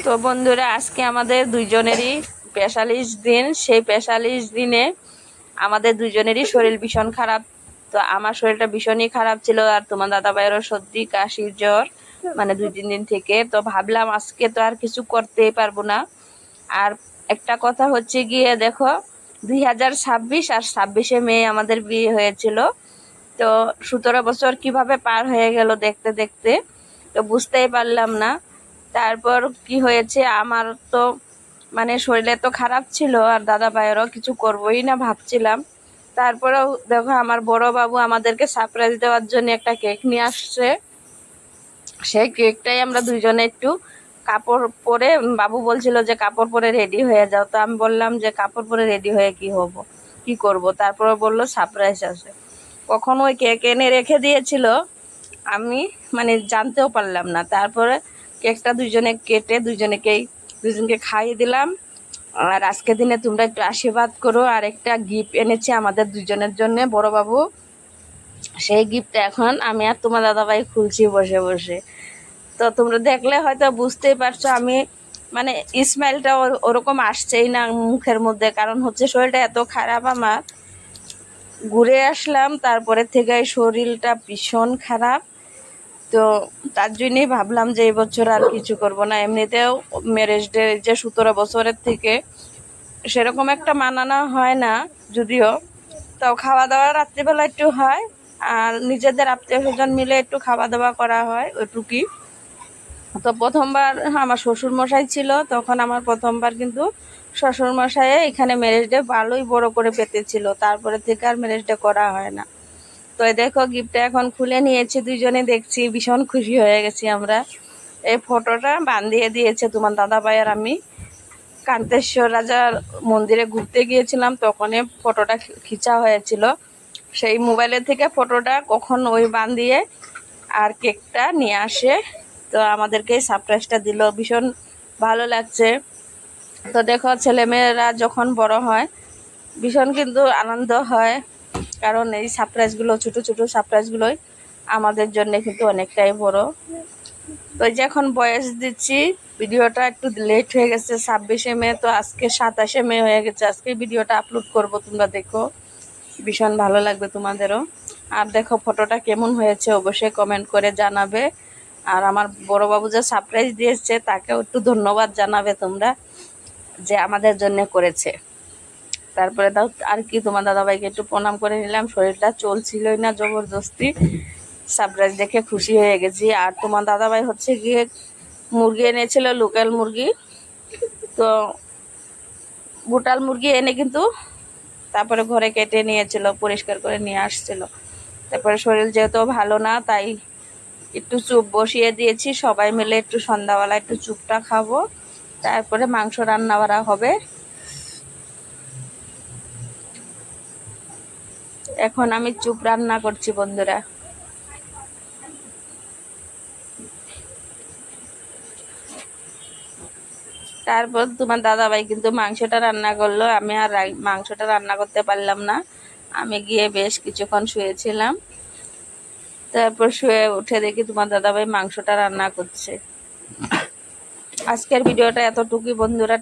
তো বন্ধুরা, আজকে আমাদের দুইজনেরই ৪৫ দিন। সেই ৪৫ দিনে আমাদের দুইজনেরই শরীর ভীষণ খারাপ। তো আমার শরীরটা ভীষণই খারাপ ছিল, আর তোমার দাদা ভাইয়েরও সর্দি কাশি জ্বর, মানে ২-৩ দিন থেকে। তো ভাবলাম আজকে তো আর কিছু করতেই পারবো না। আর একটা কথা হচ্ছে গিয়ে দেখো, ২০২৬ আর ২৬শে মে আমাদের বিয়ে হয়েছিল। তো ১৭ বছর কিভাবে পার হয়ে গেল দেখতে দেখতে, তো বুঝতেই পারলাম না। তারপর কি হয়েছে, আমার তো মানে শরীরে তো খারাপ ছিল, আর দাদা ভাইয়েরও কিছু করবোই না ভাবছিলাম। তারপরেও দেখো, আমার বড় বাবু আমাদেরকে সারপ্রাইজ দেওয়ার জন্য একটা কেক নিয়ে আসছে। সেই কেকটাই আমরা দুইজনে একটু কাপড় পরে, বাবু বলছিল যে কাপড় পরে রেডি হয়ে যাও। তো আমি বললাম যে কাপড় পরে রেডি হয়ে কি করব। তারপরে বললো সারপ্রাইজ আছে। কখন ওই কেক এনে রেখে দিয়েছিল আমি মানে জানতেও পারলাম না। তারপরে কেকটা দুইজনে কেটে দুইজনকে খাইয়ে দিলাম। আর আজকের দিনে তোমরা একটু আশীর্বাদ করো। আর একটা গিফট এনেছি আমাদের দুজনের জন্য বড় বাবু। সেই গিফটটা এখন আমি আর তোমার দাদাভাই খুলছি বসে বসে। তো তোমরা দেখলে হয়তো বুঝতেই পারছো, আমি মানে স্মাইলটা ওরকম আসছেই না মুখের মধ্যে। কারণ হচ্ছে শরীরটা এত খারাপ আমার। ঘুরে আসলাম, তারপরে থেকে শরীরটা ভীষণ খারাপ। তো তার জন্যই ভাবলাম যে এই বছর আর কিছু করব না। এমনিতেও ম্যারেজ ডে যে ১৭ বছরের থেকে সেরকম একটা মানানো হয় না যদিও। তাও খাওয়া দাওয়া রাত্রিবেলা একটু হয়, আর নিজেদের আত্মীয় স্বজন মিলে একটু খাওয়া দাওয়া করা হয় ওইটুকুই। তো প্রথমবার আমার শ্বশুর মশাই ছিল, তখন আমার প্রথমবার কিন্তু শ্বশুর মশাই এখানে ম্যারেজ ডে ভালোই বড় করে পেতেছিল। তারপরে থেকে আর ম্যারেজ ডে করা হয় না। তো এই দেখো, গিফটটা এখন খুলে নিয়েছি, দুইজনে দেখছি, ভীষণ খুশি হয়ে গেছি আমরা। এই ফটোটা বাঁধিয়ে দিয়েছে তোমার দাদা ভাই আর আমি। কান্তেশ্বর রাজার মন্দিরে ঘুরতে গিয়েছিলাম, তখন এই ফটোটা খিচা হয়েছিল। সেই মোবাইলের থেকে ফটোটা কখন ওই বাঁধিয়ে আর কেকটা নিয়ে আসে। তো আমাদেরকে সারপ্রাইজটা দিল, ভীষণ ভালো লাগছে। তো দেখো, ছেলেমেয়েরা যখন বড় হয় ভীষণ কিন্তু আনন্দ হয়, কারণ এই সারপ্রাইজগুলো, ছোট ছোট সারপ্রাইজগুলোই আমাদের জন্য কিন্তু অনেকটাই বড়। তো এই যে এখন বয়স দিচ্ছি, ভিডিওটা একটু লেট হয়ে গেছে। ২৬শে মে, তো আজকে ২৭শে মে হয়ে গেছে। আজকে ভিডিওটা আপলোড করব, তোমরা দেখো, ভীষণ ভালো লাগবে তোমাদেরও। আর দেখো ফটোটা কেমন হয়েছে অবশ্যই কমেন্ট করে জানাবে। আর আমার বড় বাবু যে সারপ্রাইজ দিয়েছে তাকেও একটু ধন্যবাদ জানাবে তোমরা, যে আমাদের জন্য করেছে। তারপরে তাও আর কি, তোমার দাদাভাইকে একটু প্রণাম করে নিলাম। শরীরটা চলছিলই না, জবরদস্তি সারপ্রাইজ দেখে খুশি হয়ে গেছি। আর তোমার দাদাভাই হচ্ছে গিয়ে মুরগি এনেছিল, লোকাল মুরগি। তো বুটাল মুরগি এনে কিন্তু তারপরে ঘরে কেটে নিয়েছিল, পরিষ্কার করে নিয়ে আসছিল। তারপরে শরীর যেহেতু ভালো না, তাই একটু চুপ বসিয়ে দিয়েছি। সবাই মিলে একটু সন্ধ্যাবেলা একটু চুপটা খাবো, তারপরে মাংস রান্না করা হবে। এখন আমি চুপ রান্না করছি বন্ধুরা। তারপর তোমার দাদাভাই কিন্তু মাংসটা রান্না করলো। আমি আর মাংসটা রান্না করতে পারলাম না। আমি গিয়ে বেশ কিছুক্ষণ শুয়েছিলাম। তারপর শুয়ে উঠে দেখি তোমার দাদাভাই মাংসটা রান্না করছে। আজকের ভিডিওটা এতটুকুই বন্ধুরা।